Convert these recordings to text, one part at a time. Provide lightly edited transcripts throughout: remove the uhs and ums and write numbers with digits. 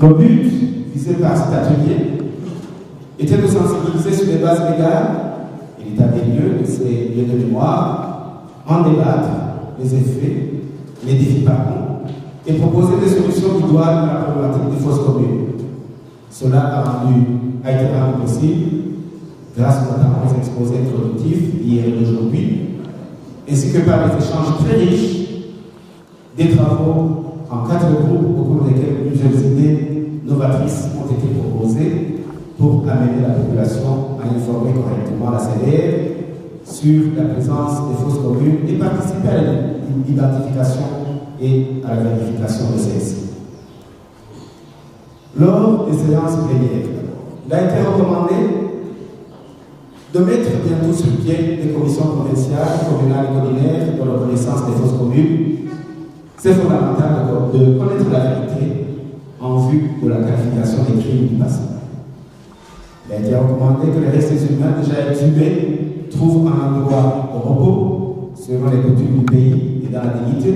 Le but visé par cet atelier était de sensibiliser sur des bases légales et l'état des lieux de ces lieux de mémoire, en débattre les effets, les défis par contre, et proposer des solutions idoines à la problématique des fosses communes. Cela a été rendu possible grâce notamment aux exposés introductifs d'hier et d'aujourd'hui, ainsi que par les échanges très riches des travaux en 4 groupes au cours desquels plusieurs idées novatrices ont été proposées pour amener la population à informer correctement la CDR sur la présence des fosses communes et participer à l'identification et à la vérification de celles-ci. Lors des séances plénières, il a été recommandé de mettre bientôt sur pied des commissions provinciales, communales et collinaires pour la reconnaissance des fosses communes. C'est fondamental de connaître la vérité en vue de la qualification des crimes du passé. Il a été recommandé que les restes humains déjà exhumés trouvent un endroit de repos selon les coutumes du pays et dans la dignité.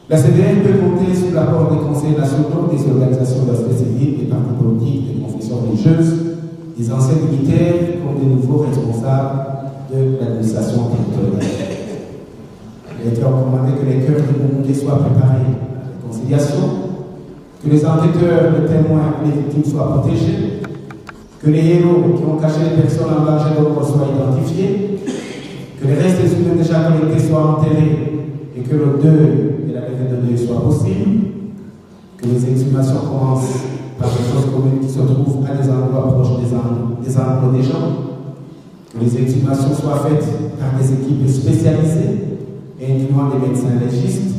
La CDR peut compter sur l'apport des conseils nationaux, des organisations de la société civile, des partis politiques, des confessions religieuses, des anciens militaires comme des nouveaux responsables de l'administration territoriale. Il a été recommandé que les cœurs des Burundais soient préparés à la réconciliation, que les enquêteurs, les témoins et les victimes soient protégés, que les héros qui ont caché les personnes en danger de mort soient identifiés, que les restes humains déjà collectés soient enterrés et que le deuil et la levée de deuil soient possibles, que les exhumations commencent par les fosses communes qui se trouvent à des endroits proches des endroits des gens, que les exhumations soient faites par des équipes spécialisées et incluant des médecins légistes,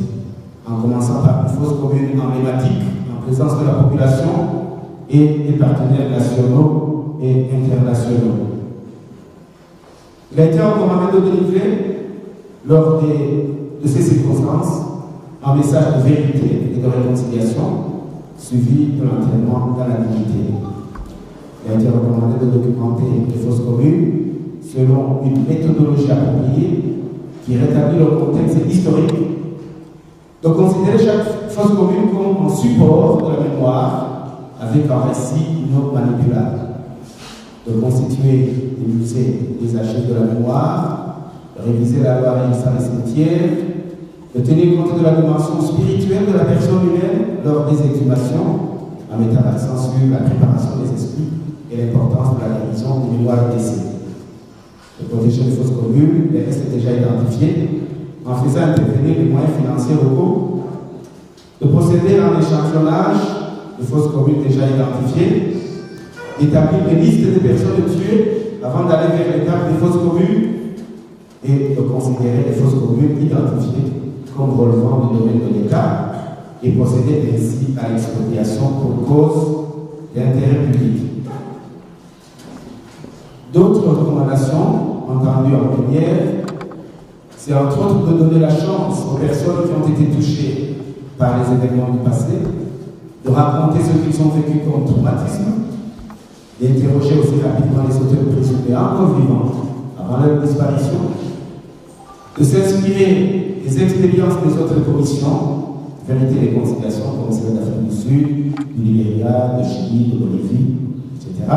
en commençant par une fosse commune emblématique en présence de la population et des partenaires nationaux et internationaux. Il a été recommandé de délivrer, lors de ces circonstances, un message de vérité et de réconciliation, suivi de l'entraînement dans la dignité. Il a été recommandé de documenter les fosses communes selon une méthodologie appropriée qui rétablit le contexte historique, de considérer chaque fosse commune comme un support de la mémoire avec un récit non manipulable, de constituer des musées des archives de la mémoire, de réviser la loi sur les cimetières, de tenir compte de la dimension spirituelle de la personne humaine lors des exhumations, en mettant l'accent sur la préparation des esprits et l'importance de la guérison des mémoires décès. De protéger les fosses communes, les restes déjà identifiés, en faisant intervenir les moyens financiers locaux, de procéder à un échantillonnage de fosses communes déjà identifiées, d'établir des listes des personnes tuées avant d'aller vers l'étape des fosses communes et de considérer les fosses communes identifiées comme relevant du domaine de l'État et procéder ainsi à l'expropriation pour cause d'intérêt public. D'autres recommandations entendues en première, c'est entre autres de donner la chance aux personnes qui ont été touchées par les événements du passé, de raconter ce qu'ils ont vécu comme traumatisme, d'interroger aussi rapidement les auteurs présumés encore vivants avant leur disparition, de s'inspirer des expériences des autres commissions, Vérité et Réconciliation, comme celle d'Afrique du Sud, du Libéria, de Chili, de Bolivie, etc.,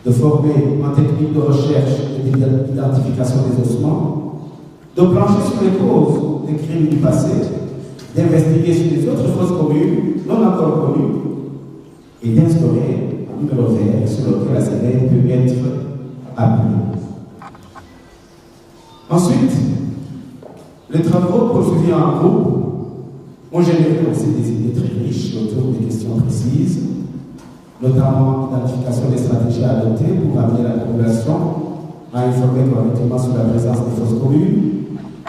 de former en technique de recherche et d'identification des ossements, de plancher sur les causes des crimes du passé, d'investiguer sur les autres fosses communes non encore connues et d'instaurer un numéro vert sur lequel la CDR peut être appelée. Ensuite, les travaux poursuivis en groupe ont généré aussi des idées très riches autour des questions précises, notamment l'identification des stratégies à adopter pour amener la population à informer correctement sur la présence des fosses communes,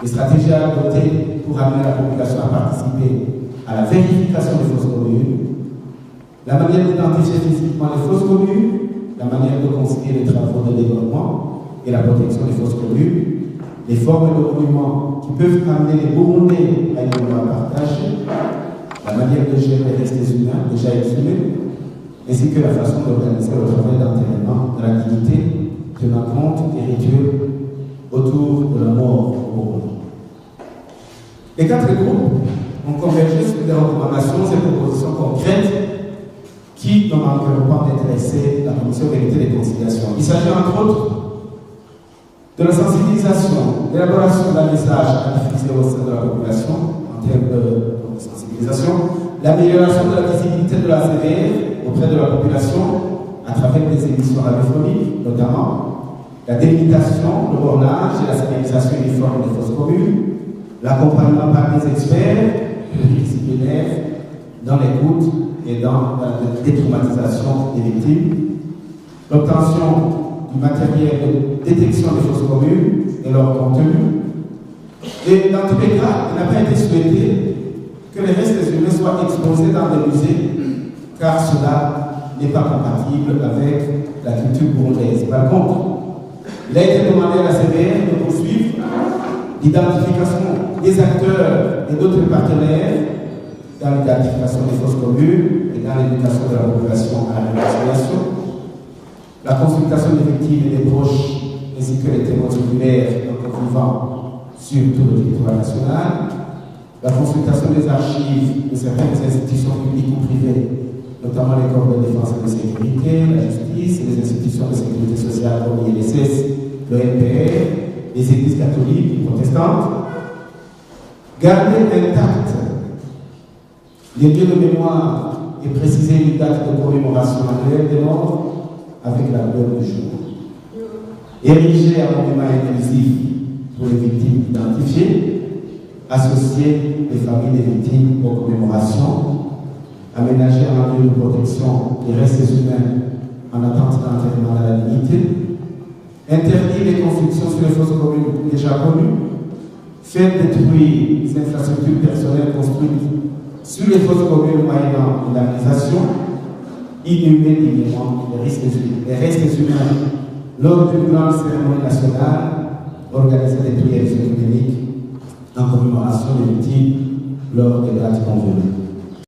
les stratégies à adopter pour amener la population à participer à la vérification des fosses communes, la manière d'identifier physiquement les fosses communes, la manière de concilier les travaux de développement et la protection des fosses communes, les formes de monuments qui peuvent amener les Burundais à une mémoire partagée, la manière de gérer les restes humains déjà exhumés, ainsi que la façon d'organiser le travail d'enterrement de la dignité, tenant compte des rituels autour de la mort au Burundi. Les 4 groupes ont convergé sur des recommandations et propositions concrètes regroupement d'intéressés, la Commission Vérité et Conciliation. Il s'agit entre autres de la sensibilisation, l'élaboration d'un message à diffuser au sein de la population en termes de sensibilisation, l'amélioration de la visibilité de la CVR auprès de la population à travers des émissions radiophoniques notamment, la délimitation, le bornage et la signalisation uniforme des fosses communes, l'accompagnement par des experts pluridisciplinaires dans l'écoute et dans la détraumatisation des victimes, l'obtention du matériel de détection des fosses communes et leur contenu. Et dans tous les cas, il n'a pas été souhaité que les restes humains soient exposés dans des musées, car cela n'est pas compatible avec la culture burundaise. Par contre, il a été demandé à la CVR de poursuivre l'identification des acteurs et d'autres partenaires dans l'identification des fosses communes et dans l'éducation de la population à la réconciliation, la consultation des victimes et des proches, ainsi que les témoins oculaires vivant sur tout le territoire national, la consultation des archives de certaines institutions publiques ou privées, notamment les corps de défense et de sécurité, la justice et les institutions de sécurité sociale comme l'INSS, le NPR, les églises catholiques et protestantes, garder intact les lieux de mémoire et préciser une date de commémoration annuelle des morts avec la couleur du jour. Ériger un monument inclusif pour les victimes identifiées, associer les familles des victimes aux commémorations, aménager un lieu de protection des restes humains en attente d'enterrement à la dignité, interdire les constructions sur les fosses communes déjà connues, faire détruire les infrastructures personnelles construites sur les fosses communes moyennant indemnisation, inhumer dignement les restes humains lors d'une grande cérémonie nationale, organiser des prières œcuméniques en commémoration des victimes lors des dates convenues.